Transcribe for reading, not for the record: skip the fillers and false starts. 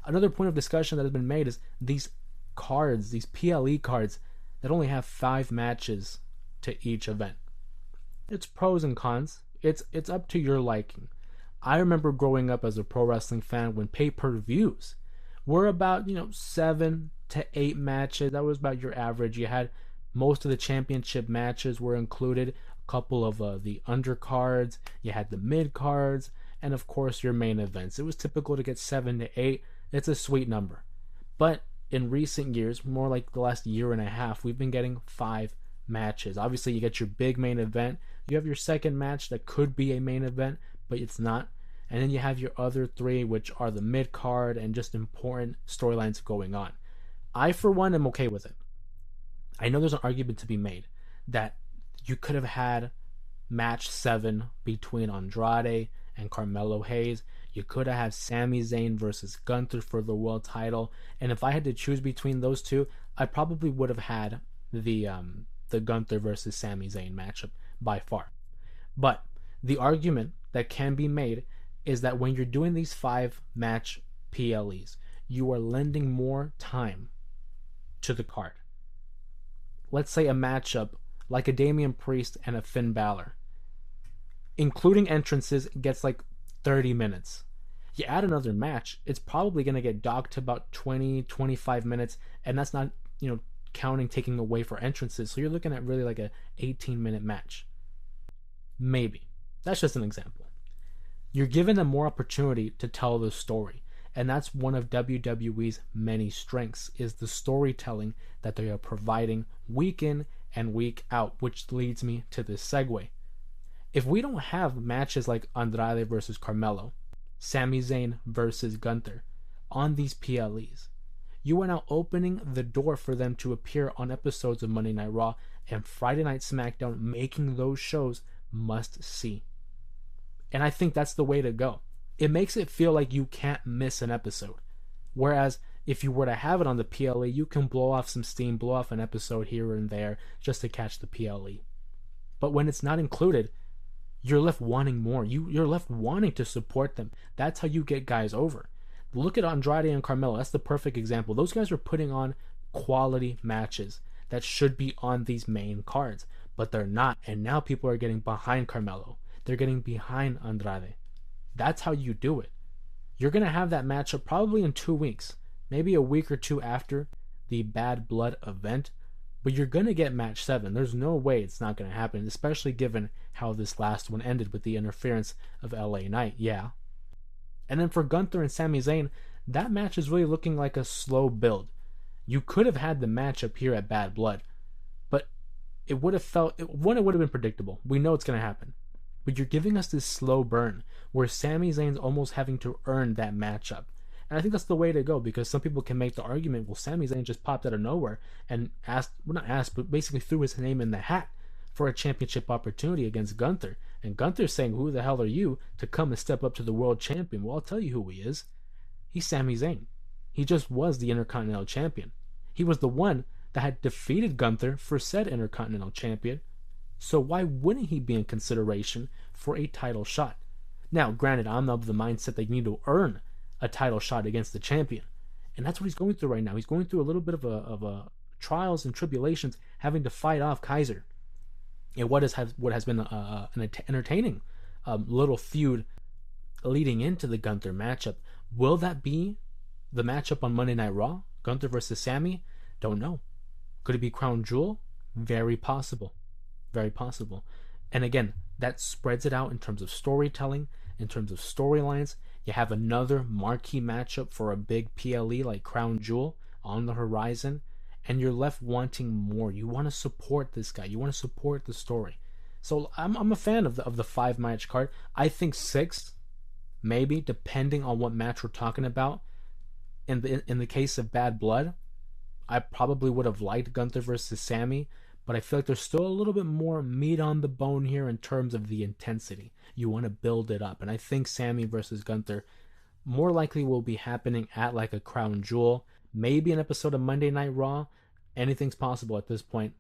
Another point of discussion that has been made is these cards, these PLE cards that only have 5 matches to each event. It's pros and cons. It's up to your liking. I remember growing up as a pro wrestling fan when pay-per-views were about, 7 to 8 matches. That was about your average. You had most of the championship matches were included, a couple of the undercards, you had the mid cards, and of course your main events. It was typical to get 7 to 8. It's a sweet number. But in recent years, more like the last year and a half, we've been getting 5 matches. Obviously, you get your big main event. You have your second match that could be a main event, but it's not. And then you have your other 3, which are the mid card and just important storylines going on. I, for one, am okay with it. I know there's an argument to be made that you could have had match 7 between Andrade and Carmelo Hayes. You could have had Sami Zayn versus Gunther for the world title. And if I had to choose between those two, I probably would have had the Gunther versus Sami Zayn matchup by far. But the argument that can be made is that when you're doing these 5 match PLEs, you are lending more time to the card. Let's say a matchup like a Damian Priest and a Finn Balor, including entrances, gets like 30 minutes. You add another match, it's probably going to get docked to about 20-25 minutes, and that's not, counting taking away for entrances. So you're looking at really like a 18-minute match. Maybe. That's just an example. You're given them more opportunity to tell the story. And that's one of WWE's many strengths, is the storytelling that they are providing week in and week out, which leads me to this segue. If we don't have matches like Andrade versus Carmelo, Sami Zayn versus Gunther on these PLEs, you are now opening the door for them to appear on episodes of Monday Night Raw and Friday Night SmackDown, making those shows must see. And I think that's the way to go. It makes it feel like you can't miss an episode. Whereas if you were to have it on the PLE, you can blow off some steam, blow off an episode here and there just to catch the PLE. But when it's not included, you're left wanting more. You're left wanting to support them. That's how you get guys over. Look at Andrade and Carmelo. That's the perfect example. Those guys are putting on quality matches that should be on these main cards, but they're not. And now people are getting behind Carmelo. They're getting behind Andrade. That's how you do it. You're going to have that matchup probably in 2 weeks, maybe a week or 2 after the Bad Blood event, but you're going to get match 7. There's no way it's not going to happen, especially given how this last one ended with the interference of LA Knight. Yeah. And then for Gunther and Sami Zayn, that match is really looking like a slow build. You could have had the matchup here at Bad Blood, but it would have been predictable. We know it's going to happen. But you're giving us this slow burn where Sami Zayn's almost having to earn that matchup. And I think that's the way to go, because some people can make the argument, well, Sami Zayn just popped out of nowhere and but basically threw his name in the hat for a championship opportunity against Gunther. And Gunther's saying, who the hell are you to come and step up to the world champion? Well, I'll tell you who he is. He's Sami Zayn. He just was the Intercontinental Champion. He was the one that had defeated Gunther for said Intercontinental Champion. So why wouldn't he be in consideration for a title shot? Now, granted, I'm of the mindset that you need to earn a title shot against the champion. And that's what he's going through right now. He's going through a little bit of a trials and tribulations, having to fight off Kaiser. And what has been an entertaining little feud leading into the Gunther matchup. Will that be the matchup on Monday Night Raw? Gunther versus Sami? Don't know. Could it be Crown Jewel? Very possible. Very possible. And again, that spreads it out in terms of storytelling, in terms of storylines. You have another marquee matchup for a big PLE like Crown Jewel on the horizon, and you're left wanting more. You want to support this guy. You want to support the story. So I'm a fan of the 5-match card. I think 6, maybe, depending on what match we're talking about. In the case of Bad Blood, I probably would have liked Gunther versus Sami, but I feel like there's still a little bit more meat on the bone here in terms of the intensity. You want to build it up. And I think Sami versus Gunther more likely will be happening at like a Crown Jewel, maybe an episode of Monday Night Raw. Anything's possible at this point.